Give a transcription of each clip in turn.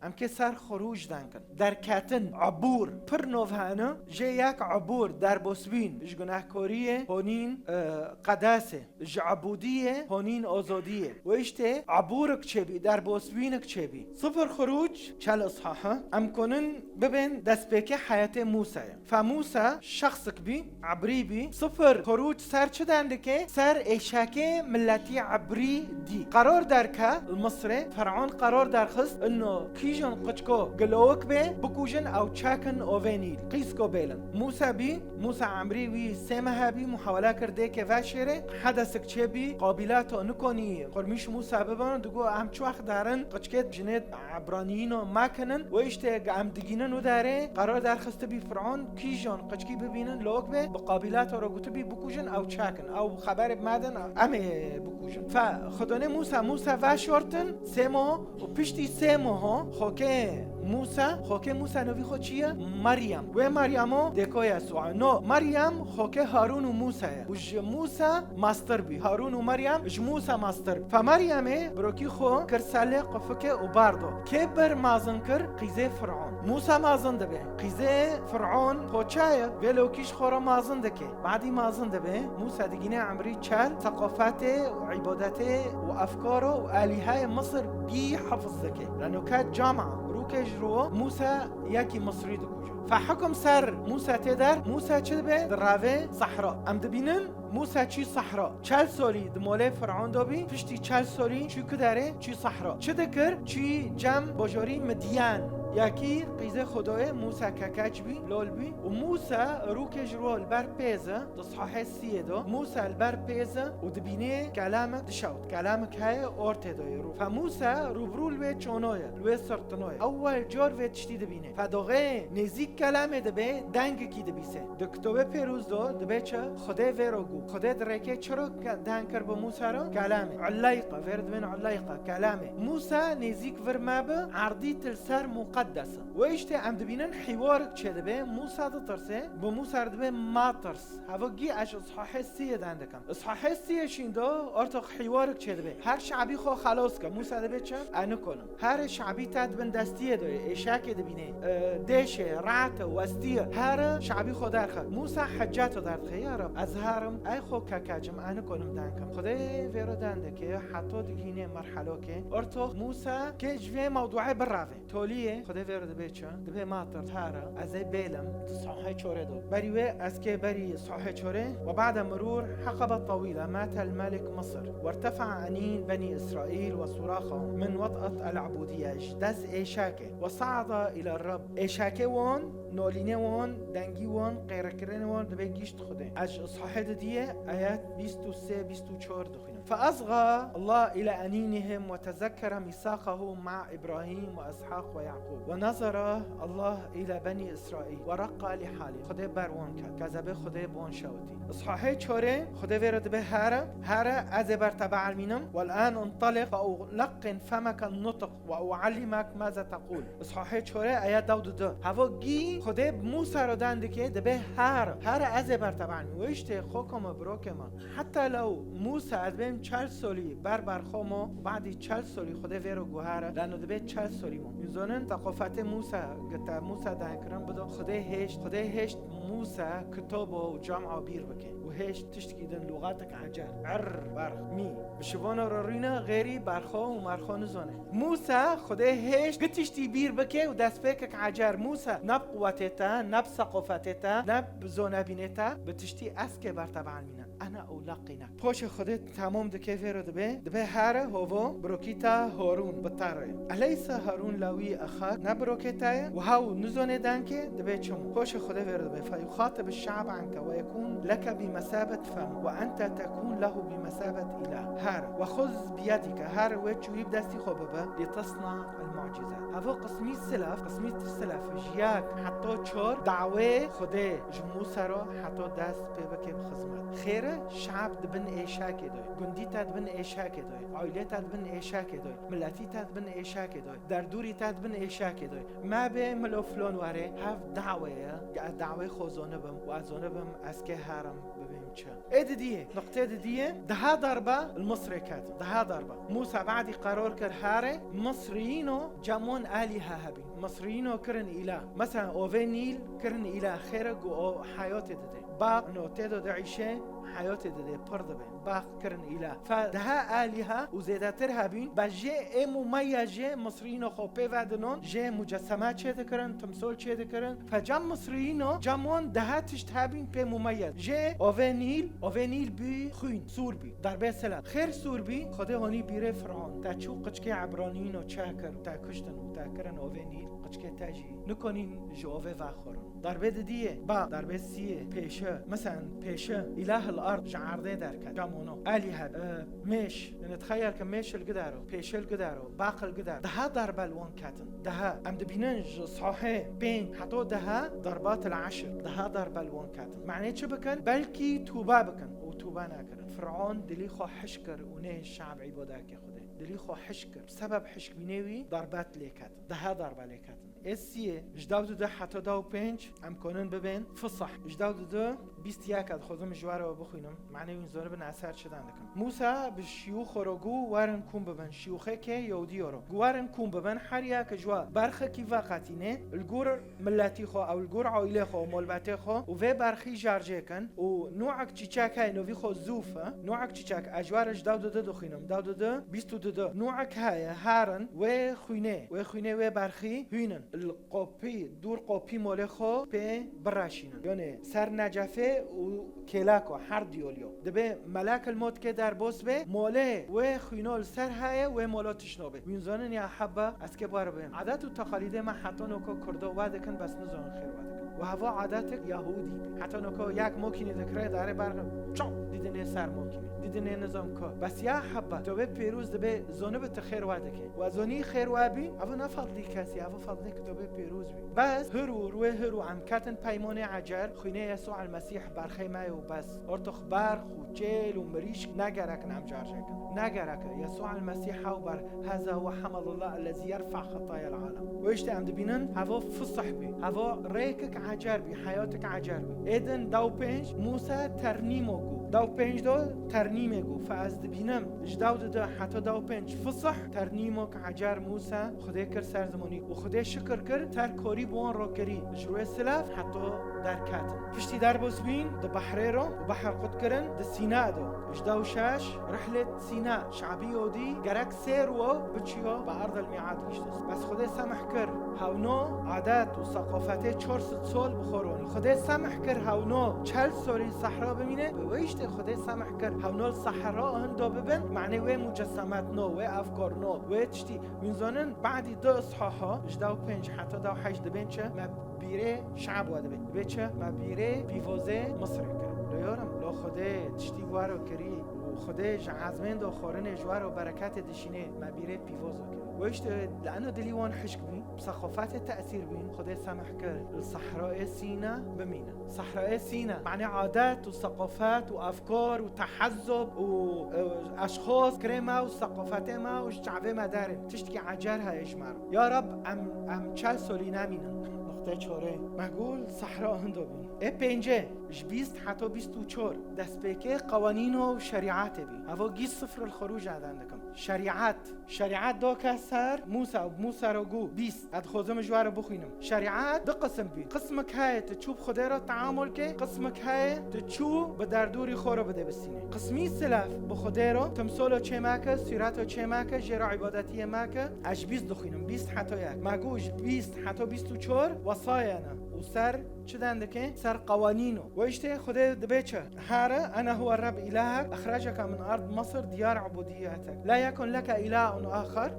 ام که سر خروج دنکن در کتن عبور پر نوهانه جه یک عبور در بسبین اش گناهکاریه هونین قداسه اش عبودیه هونین آزادیه و اشته عبورک چه بی در بسبینک چه بی صفر خروج چل اصحاحه ام کنن ببین دست بکه حیات موسی فموسی شخصك بي عبري بي صفر خروج سر چه دنده که سر اشاكه ملتي عبري دي قرار دركه المصري فرعون قرار درخست انه كيجن قچكو قلوك بي بكوجن او چاكن اوفينيل قيسكو بيلن موسى عمري وي سيمها بي محاولة کرده که وشره حدثك چه بي قابلاتو نکنی قرميش موسى ببان دقو هم چو وقت دارن قچكت جنت عبرانيينو ماكنن و اشته هم دگينن و داره قرار درخست بي فرعون كيجن قچكي ببینن لوك بي بقابلات رو گوته بي بكوجن او چاكن او خبر بمدن امه بكوجن فخدانه موسى وشورتن سيمو و پشتی سيمو ها خوکه موسى نوی خود چیه؟ مریم و مریمو دکای اسوع نو مریم خوکه هارون و موسى وج موسى ماستر بی هارون و مریم اج موسى ماستر فمريمه بروکی خو کرساله قفکه و باردو که بر مازن کر قیزه فرعون موسى مازن دبه قیزه فرعون خوچای ولوکیش خورا مازن دکه بعدی مازن دبه موسى دگینه عمری چل ثقافته و عبادته و افکاره و آلیهای مصر بی حفظ دکه لانه کات جامعه روكجرو موسى ياكي مصري دكوجو فحكم سر موسى تدر موسى چه به دراوه صحراء ام دبینن موسى چی صحراء 40 سالی دموله فرعون دابی پشتی 40 سالی چی کداره چی صحراء چه دکر چی جم باجاری مدیان یکی قیزه خدای موسى ککچ بی لول بی و موسى روکش رول بر پیزه تصحیح سیدو موسى البر پیزه و دبینه کلامک دشاوت کلامک های ارته دای رو فموسى روبرول به چونویه لوی سرطنویه اول جار و تشتی دبینه فداغه نزیک کلامه دبه دنگ کی دبیسه دکتوبه پیروز دو دبه چه خدای ویروگو خدای درکه چرا دنگ کر با موسى رو کلامه علایقه ورد من علایقه کلامه موسى نزیک ورمابه عردی تلسر مقدسه و اشته عم دبینن حوارك چه دبه موسى ترسه با موسى دبه ما ترس هوا گی اش اصحاح سیه دندکم اصحاح سیه شیندا ارتق حوارك چه دبه هر شعبی خو خلاص که موسى دبه چه انو کنم هر شعبی تاد بن دستیه داره اشاک دبینه دشه رعت وستیه هر شعبی خو درخه موسى حجات درخه یا رب از هرم ای خو ککجم انو کنم دنکم خدای ویرو دندکه حتی دگینه مرحله که ارتق موسى که جوه موضوع براوه تولیه خدای ویرد بیچه دبه ماتر تارا از بیلم صحیح چوره دو بریوه از که بری صحیح چوره و بعد مرور حقبة طويلة مات الملك مصر وارتفع أنين بني إسرائيل وصراخهم من وطأة العبودية دس إيشاكي وصعد إلى الرب إيشاكي وون نولینه وان دنگی وان قیرکرین وان دبی گیشت خوده از اصحاح دیه آیات 23-24 دخینم فأصغى الله إلى أنينهم وتذكر ميثاقه مع إبراهيم وإسحاق ويعقوب ونظر الله إلى بني إسرائيل ورقى لحاله خده بروان کرد كذبه خده بوان شوتي اصحاح چوره خده ورد به هره از برتبع المينم والآن انطلق فألقن فمك النطق وأعلمك ماذا تقول اصحاح چوره آیات 22 هوا گی خدا موسى رو دنده که دبه هر از برتبع ویشته خوکم بروکم حتی لو موسى ادبیم 40 سالی بر خومو بعدی 40 سالی خدا ویرو گوهره لانه دبه 40 سالی مو میزونن ثقافت موسى گتا موسى دنکرم بدو خدا هشت موسى کتاب و جامعه بیر بکن و هشت تشتکیدن لغاتک عجر برخ می بشوان رو رینا غیری برخو و مرخو نزونه موسى خدا هشت گتشتی بیر بکه و دست بکک عجر موسى نب قوتتا نب ثقافتتا نب زونه بینتا بتشتی اسکه برتبع مینه انا اولاقینه پوش خودت تمام دکه ویرو دبه هر هوو بروکیتا هارون بطاره الیس هارون لاوی اخاک نبروکیتا و هاو نزونه دنکه دبه چم پوش خود ویرو دبه فیخاطب الشعب عنك ويكون لك بمثابة فم وأنت تكون له بمثابة إله هر وخذ بيدك هر وجهيب دستي خببه لتصنع المعجزات هذا قسمي السلف جياك حتى چور دعوه خده جموسى رو حتى دست ببكي بخزمت خير كره شعب دبن إيشاك دوي جندي تدبن إيشاك دوي عائلة تدبن إيشاك دوي ملتي تدبن إيشاك دوي دردوري تدبن إيشاك دوي ما به ملوفلون واره هف دعوة خوزانه بم و ازانه بم از که هرم ببین چه ادیه نقطه ادیه ده ضربه المصري كاتب ده ضربه موسى بعد قرار كر هاره مصريينو جمون آلهة هبين مصريينو كرن إله مثلا اوه نیل كرن إله خيرك و حياة دده باق نوته دو عيشه حياة دده پرده بين باق كرن إله فده آلهة و زيادتر هبين بجه مميزه مصريينو خوبه ودنون جه مجسمات چه دكرن تمثال چه دكرن فجم مصريينو جمون ده تشت هبين به مميز جه اوه نیل بی خوین سور بی در به سلام خیر سور بی خدا هانی بیره فرعون تا چو قچکه عبرانیین و چاکر تا کشتن و تا کرن اوه نیل قچکه تاجی نکنین جوه و خورن در به دیه با در به سیه پیشه مثلا پیشه اله الارض جعرده در کد جامونو آلیه میش نتخیل که میش القدارو پیشه القدارو باق القدار ده ضرب الوان كاتن ده ام دبیننج صحيح بين حتى ده ضربات العشر ده ضرب الوان كاتن معناه چه بکن بلکی توبه بکن و توبه نکردن فرعون دلی خو حشکر و نه شعب عباده که خوده دلی خو حشکر سبب حشک بینوی ضربات لیکت ده ضربه لیکت اسیه جداود ده حتی دو پنج امکانن ببین فصح جداود ده 21 از خودم جواره بخوینم معنی این زاره به اثر شدن دکم موسی به شیوخ رو گو ورن کون ببن شیوخه که یهودی رو گوارن کون ببن هر یک جوا برخه کی وقتینه الگور ملتی خو او الگور عائله خو ملبته خو و و برخی جارجه کن و نوعک چیچاک های نوی خو زوفه نوعک چیچاک اجوار جداود ده دخینم داود ده 22 نوعک های هارن و خوینه و برخی هینن القوپی دور قوپی مال خو به براشینن یعنی سر نجفه و کلاکو هر دیولیو دبه ملک الموت که در بوس به موله و خینال سر های و مولاتش نوبه میزانن یا حبه از که بار بین عادت و تقالید ما حتی نوکو کرده وعده کن بس نزان خیر وعده کن و هوا عادت یهودی حتی نوکو یک موکینی ذکره داره برق چون دیدنه سر موکینی دیدنه نظام که بس یا حبه تو به پیروز دبه زانه به خیر وعده کن و زانی خیر وابی اوا نفضلی کسی اوا فضلی که تو به پیروز بی بس هرو عم کتن پیمان عجر خینه یسوع المسیح برخی ما و بس ارتخ برخ و جیل و مریش نگرک نم جارجه کن نگرک يسوع المسيح وبر هذا هو حمل الله الذي يرفع خطايا العالم ويشت عم دبينن هوا فصح بي هوا ريكك عجر بي حياتك عجر بي اذن داو بنج موسى ترنيمو گو داو بنج دو ترنيمه گو فاز دبينم جداود ده حتى داو بنج فصح ترنيمو عجر موسى خدای کر سرزمانی و خدای شکر کر تر کاری بوان رو کری جروی سلاف حتی در کاتن پشتی در بوسبین ده بحره رو و بحر قد کرن ده سیناء دو اجداو شاش رحلة سيناء شعبي ودي جرك سيروا بتشيو بأرض الميعاد يشتس بس خدای سمح کر هاونو عادات و ثقافته 400 سال بخورونی خدای سمح کر هاونو 40 سالی صحرا بمینه و ویشت خدای سمح کر هاونو صحرا هندو ببن معنی و مجسمات نو و افکار نو و تشتی میزانن بعدی دو اصحاحا اجداو 5 حتی دو 8 دبن چه ما بیره شعب واده بن بچه ما بیره بیوازه مصر کرد لیارم لا خدای تشتی وارو کری خدای عزمند و خورن اجوار و برکت دشینه مبیره پیوازو کرد ویشت لانه دلیوان حشک بین ثقافت تأثیر بین خدای سمح کرد الصحراء سینا بمینه صحراء سینا معنی عادات و ثقافت و افکار و تحزب و اشخاص کرما و ثقافت ما و شعب ما دارن تشتکی عجر های اجمر یا رب ام 40 سالی نمینن چاره مگول صحرا هندو بین ای پنجه جبیست حتی 24 دست پیکه قوانین و شریعت بین هوا گیس صفر الخروج عدن دکم شریعت دو کسر موسى رو گو 20 اد خوزم جوار بخوینم شریعت دو قسم بین قسمک های تچوب خدا را تعامل که قسمک های تچوب به دردوری خورا بده بسینه قسمی سلاف به خدا را تمثال چه مکه سیرت چه مکه جرا عبادتی مکه اج 20 دخوینم 20 حتی یک مگوش 20 حتی 24 وصايانا وسر چه دنده که سر قوانینو و اشته خدا دبیچه هاره انا هو الرب الهك اخرجك من ارض مصر ديار عبوديتك لا يكن لك إله آخر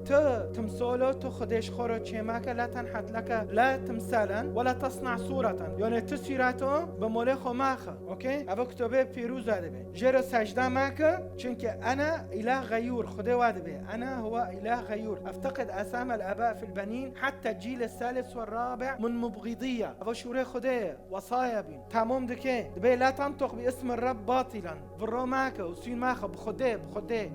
تمثاله خدش خورو تشيماك لا تنحت لك لا تمثالا ولا تصنع صورة يعني تصويراته بمولخ وماخ اوكي ابو كتبه بيروز هذا جرى سجده ماك چونك انا اله غيور خدي وادبه انا هو اله غيور افتقد اسامي الاباء في البنين حتى الجيل الثالث والرابع من مبغضيه ابو شوري خدي وصايا بين تمام دكي دبي لا تنطق باسم الرب باطلا بالروماك وسين ماخ بخدي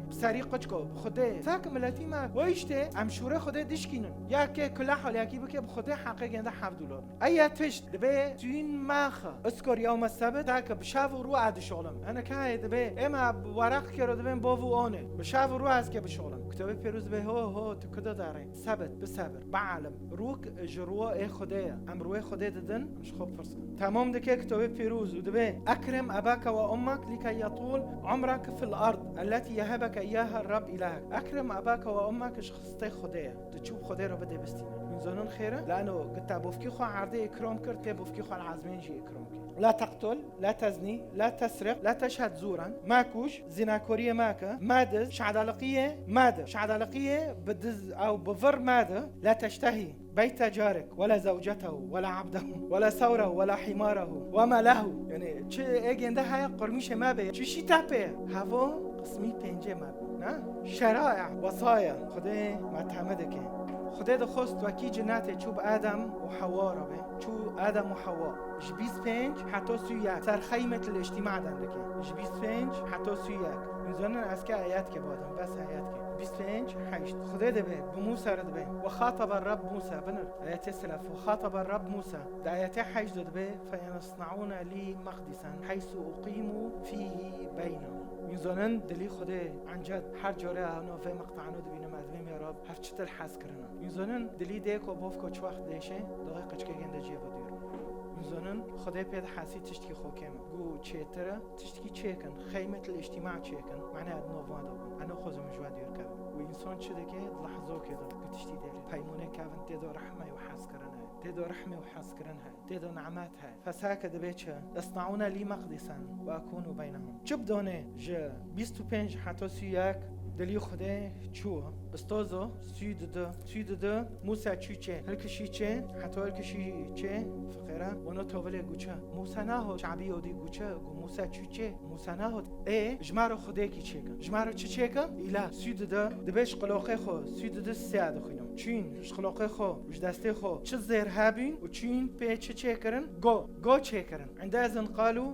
بسريقتكو بخدي ساك ملتي ما ويشتي ام شوري خدي دشكينن يا كي كل حال يا كي بك بخدي حقيقه ده $7 اي تش دبي سين ماخ اذكر يوم السبت تاك بشاف رو عاد شغلم انا كاي دبي اما ورق كرو دبن بوفو اونه بشاف رو از که بشغلم كتابي بيروز به هو تكدا دارين سبت بصبر بعلم روك جروا خدايا امروي خدايا ددن مش خوب فرصه تمام دكي كتابي بيروز ودبي اكرم اباك وامك لكي يطول عمرك في الارض التي يهبك اياها الرب الهك اكرم اباك وامك شخصتي خدايا تشوف خدايا رو بده بستينا من زنون خيره لانه قلت بوفكي خو عرضي اكرام كرت بوفكي خو العزمين جي اكرام لا تقتل لا تزني لا تسرق لا تشهد زورا ماكوش زناكورية ماكا مادز شعدالقية مادة شعدالقية بدز أو بفر مادة لا تشتهي بيت جارك ولا زوجته ولا عبده ولا ثوره ولا حماره وما له يعني چه اگه هاي قرميش ما بي چه شي تابه هوا قسمي پنجه ما نه شرائع وصايا خدای معتمدك خدای دخست وکی جنات چوب آدم و حوا را به چو آدم و حوا جبیس پنج حتی سویک سر خیمة الاجتماع دندکه جبیس پنج حتی سویک میزنن از که آیات که بادم بس آیات که 25 حيشت خدای دبه بموسى ردبه وخاطب الرب موسى بنر آيات سلف وخاطب الرب موسى آيات حيشت دبه فيصنعون لي مقدسا حيث أقيم فيه بينهم میزنن دلی خدای عنجد هر جوره آنو و مقطعنو دبینه مدویم یا رب هر چطور حس کرنه میزنن دلی دیک و باف کچ وقت دیشه دقیق قچکه گنده جیب دیر میزنن خدای پید حسی تشتکی خوکم گو چیتره تشتکی چیکن خیمة الاجتماع چیکن معنی ادنو وادو انا خوزم جواد دیر کبن و انسان چه که لحظه کده تشتی دلی پیمونه کبن تدو رحمه و حس کرنه تدو رحمه و حس کرنه تدو نعمتها فساك دبيتشا يصنعون لي مقدسا واكون بينهم جبدونه ج 25 حتى سياك دلی خدا چو استازو سود دو موسى چیچه هر کشی چه حتی هر کشی چه فقیره ونا تاول گوچه موسى نه شعبی اودی گوچه گو موسى چیچه موسى نه جمار خدا کی چه کن جمار چه کن ایلا سود دو دبش قلاقه خو سود دو ساعت خونم چین قلاقه خو وش دسته خو چه زهر هابین و چین په چه کرن گو چه کرن عندئذ قالوا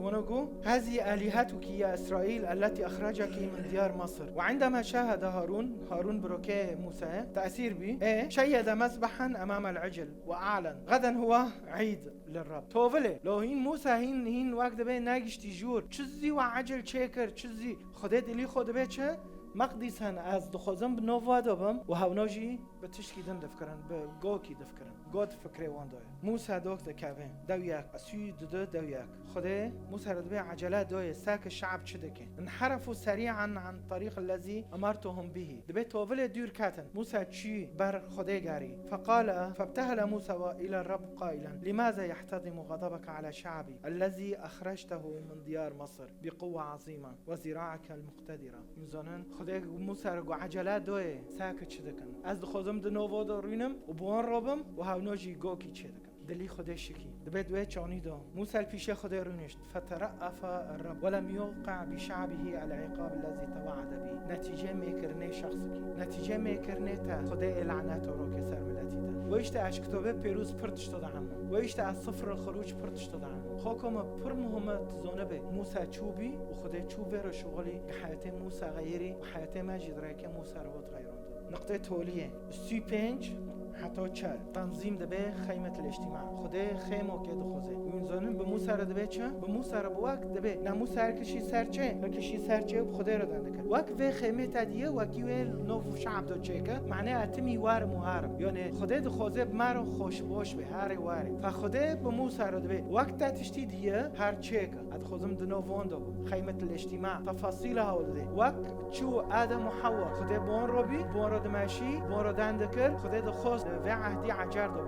ونقول هذه آلهتك يا إسرائيل التي أخرجك من ديار مصر وعندما شاهد هارون بروكي موسى تأثير به شيد مذبحا أمام العجل وأعلن غدا هو عيد للرب توفله لو هين موسى هين وقت به ناگشتی جور چیزی و عجل چکر چیزی خودت دلی خود به چه مقدسن از دخوزم بنواد بم و هوناجی به تشکی دن دفکرن به گوکی دفکرن گود فکری وان دای موسى دوك دكابين دوياك اسود دوياك خده موسى ردبي عجلة دوية ساك الشعب شدكي انحرفوا سريعا عن الطريق الذي امرتهم به دبي توفل دير كاتن موسى تشي بر خده جاري فقال فابتهل موسى الى الرب قائلا لماذا يحتضم غضبك على شعبي الذي اخرجته من ديار مصر بقوة عظيمة وزراعك المقتدرة مزونن خده موسى رجو عجلة دوية ساك شدكن از دخوزم دنوو دارينم وبوان ربم وهوناجي گوكي شدكن دلی خودش شکی دبید وی چانی دو موسى پیش خدا رونشت فترأف الرب ولم يوقع بشعبه العقاب الذي توعد به نتیجه میکرنه شخص کی نتیجه میکرنه تا خدا لعنت رو که سر ملتی تا ویشت از کتاب پیروز پرتش دادم ویشت از سفر الخروج پرتش دادم حکم پر مهمت زانبه موسى چوبی و خدا چوبه رو شغلی حیات موسى غیری و حیات مجید را که موسى رو تغییرند نقطه تولیه 35 حتی چهار تنظیم دبه خیمة الاجتماع خدا خیمه که دخوزه می‌زنن به موسى را دبه چه به موسى را بوقت دبه نه موسى هر کشی سرچه خدا را دنده کرد وقت به خیمه تدیه وکی و نوف شعب دو چه معنی اتمی وار محرم یعنی خدا دخوزه مرا خوش باش به هر واره فخدا به موسى را دبه وقت تشتی دیه هر چه ادخوزم دنو واندو خیمة الاجتماع تفاصیل هاولده وقت چو آدم و حوا خدا بون ربی بون را دمشی بون را دنده کرد خدا دخوز و عهدی عجر دو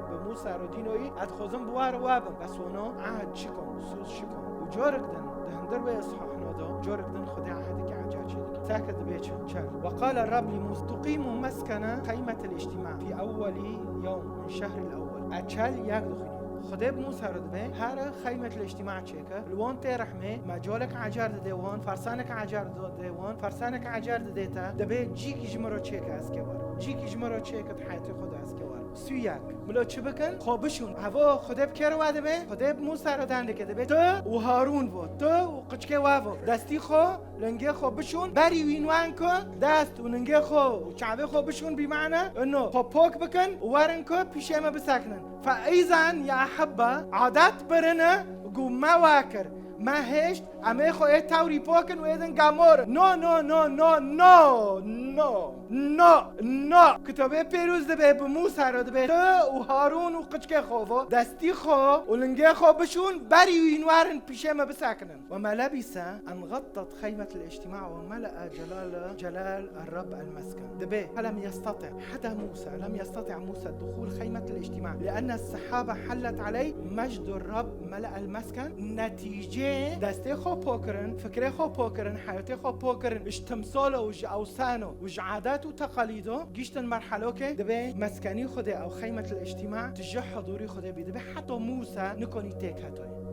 به موسى رو دینوی ادخوزم بوار وابم بس اونا عهد شکن سوز شکن و جارک دن دهندر به اصحاح نادا جارک دن خدا عهدی که عجر چه ساكت بيتش وقال الرب لموسى تقيم مسكن خيمة الاجتماع في أول يوم من شهر الأول أتشال يقدخني خدای موسی رو دبه هر خیمت الاجتماع چیکه لوان ترحمه مجالك عجار دیوان فرسانك عجار دیوان فرسانك عجار دیتا دبه جیک جمرو چیکه از کیوار جیک جمرو چیکه حیاتی خدا از کیوار سویاک ملو چه بکن خوابشون هوا خدای بکر واده به خدای موسی رو دنده که دبه تو و هارون و تو و قچکه واو دستی خو لنگه خوابشون بری وینوان کو دست و لنگه خو و چعبه خوابشون بمعنى انه خوابک بکن وارن کو پیشه ما بسکنن فاذا يا حبة عادات برنا قوم ما واكر ما هشت أما خو إيه تاوري بوكن وإذن قامور نو نو نو نو نو نو نو نو كتابه بيروز دبه بموسى رو دبه تو و هارون و قچكه خوفو دستي خو و لنگه خو بشون بري وينوارن پیشه ما بساكنن وما لبس أن غطت خيمة الاجتماع وملأ جلال الرب المسكن دبه فلم يستطع لم يستطع موسى دخول خيمة الاجتماع لأن السحابة حلت عليه مجد الرب ملأ المسكن نتيجة دسته خو پوکرن فکره خو پوکرن حیاتی خو پوکرن اش تمثاله وش اوسانه وش عادات و تقاليده گشتن مرحله که دبه مسکنی خوده او خیمت الاجتماع تجه حضوری خوده بیده به حتی موسی نکنی تک هتوی